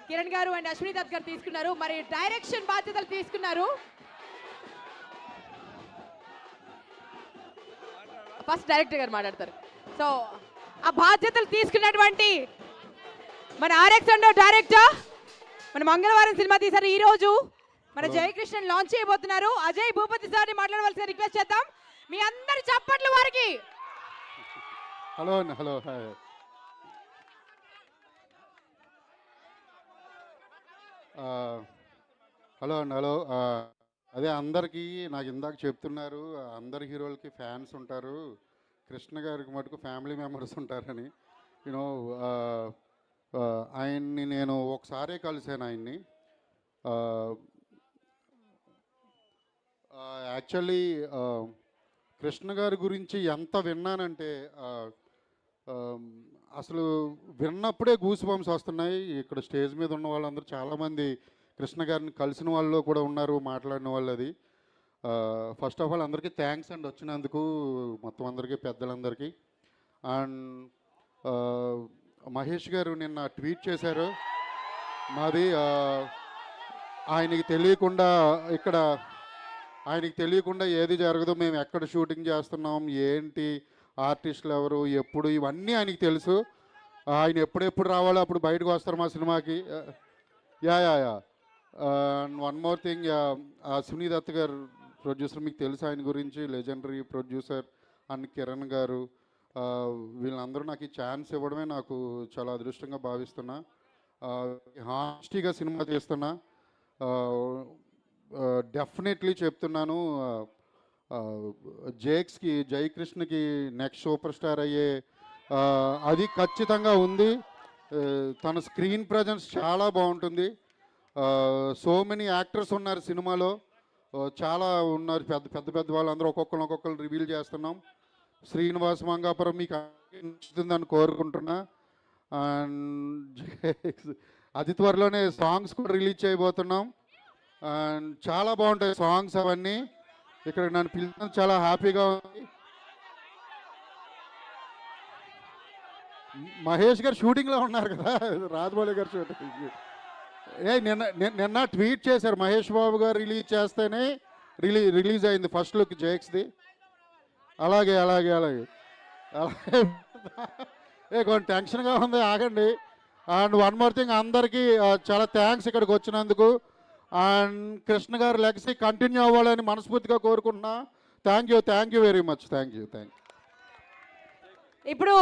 కిరణ్ గారు అండ్ అశ్విని దత్ గారు తీసుకున్నారు. మరి డైరెక్షన్ బాధ్యతలు తీసుకున్నారు. ఫస్ట్ డైరెక్టర్ గారు మాట్లాడతారు. సో ఆ బాధ్యతలు తీసుకున్నటువంటి మన ఆర్ఎక్స్ అండ్ డైరెక్టర్ మన మంగళవారం సినిమా తీశారు. ఈ రోజు మన జయకృష్ణన్ లాంచ్ చేయబోతున్నారు. అజయ్ భూపతి సార్ ని మాట్లాడవలసిన రిక్వెస్ట్ చేద్దాం. మీ అందరి చప్పట్లు వారికి. హలో అండి. Hello hi. హలో అండి. హలో. అదే అందరికీ నాకు ఇందాక చెప్తున్నారు, అందరి హీరోలకి ఫ్యాన్స్ ఉంటారు, కృష్ణ గారికి మటుకు ఫ్యామిలీ మెంబర్స్ ఉంటారని. యూనో ఆయన్ని నేను ఒకసారే కలిశాను ఆయన్ని. యాక్చువల్లీ కృష్ణ గారి గురించి ఎంత విన్నానంటే అసలు విన్నప్పుడే గూస్ బంప్స్ వస్తున్నాయి. ఇక్కడ స్టేజ్ మీద ఉన్న వాళ్ళందరూ చాలామంది కృష్ణ గారిని కలిసిన వాళ్ళు కూడా ఉన్నారు, మాట్లాడిన వాళ్ళు. అది ఫస్ట్ ఆఫ్ ఆల్ అందరికీ థ్యాంక్స్ అండి వచ్చినందుకు, మొత్తం అందరికీ పెద్దలందరికీ. అండ్ మహేష్ గారు నిన్న ట్వీట్ చేశారు, మాది ఆయనకి తెలియకుండా ఏది జరగదు, మేము ఎక్కడ షూటింగ్ చేస్తున్నాం, ఏంటి ఆర్టిస్టులు ఎవరు, ఎప్పుడు, ఇవన్నీ ఆయనకి తెలుసు. ఆయన ఎప్పుడెప్పుడు రావాలో అప్పుడు బయటకు వస్తారు మా సినిమాకి. Yeah. One more thing, Suni Dutt గారు ప్రొడ్యూసర్, మీకు తెలుసు ఆయన గురించి, లెజెండరీ ప్రొడ్యూసర్. అండ్ కిరణ్ గారు, వీళ్ళందరూ నాకు ఈ ఛాన్స్ ఇవ్వడమే నాకు చాలా అదృష్టంగా భావిస్తున్నా. హానెస్టీగా సినిమా తీస్తున్నా. డెఫినెట్లీ చెప్తున్నాను, జయకృష్ణకి నెక్స్ట్ సూపర్ స్టార్ అయ్యే అది ఖచ్చితంగా ఉంది. తన స్క్రీన్ ప్రజెన్స్ చాలా బాగుంటుంది. సో మెనీ యాక్టర్స్ ఉన్నారు సినిమాలో, చాలా ఉన్నారు, పెద్ద వాళ్ళందరూ ఒక్కొక్కరు రివీల్ చేస్తున్నాం. శ్రీనివాస్ మంగాపురం మీకు నచ్చుతుందని కోరుకుంటున్నా. అండ్ అతి త్వరలోనే సాంగ్స్ కూడా రిలీజ్ చేయబోతున్నాం. అండ్ చాలా బాగుంటాయి సాంగ్స్ అవన్నీ. ఇక్కడ నన్ను పిలిచిన చాలా హ్యాపీగా ఉంది. మహేష్ గారు షూటింగ్లో ఉన్నారు కదా, రాజమౌళి గారు షూటింగ్. నిన్న ట్వీట్ చేశారు, మహేష్ బాబు గారు రిలీజ్ చేస్తేనే రిలీజ్ అయింది ఫస్ట్ లుక్ జేక్స్ది. అలాగే కొంచెం టెన్షన్గా ఉంది, ఆగండి. అండ్ వన్ మోర్ థింగ్, అందరికీ చాలా థ్యాంక్స్ ఇక్కడికి వచ్చినందుకు. అండ్ కృష్ణ గారు లెగసీ కంటిన్యూ అవ్వాలని మనస్ఫూర్తిగా కోరుకుంటున్నా. Thank you very much. Thank you. ఇప్పుడు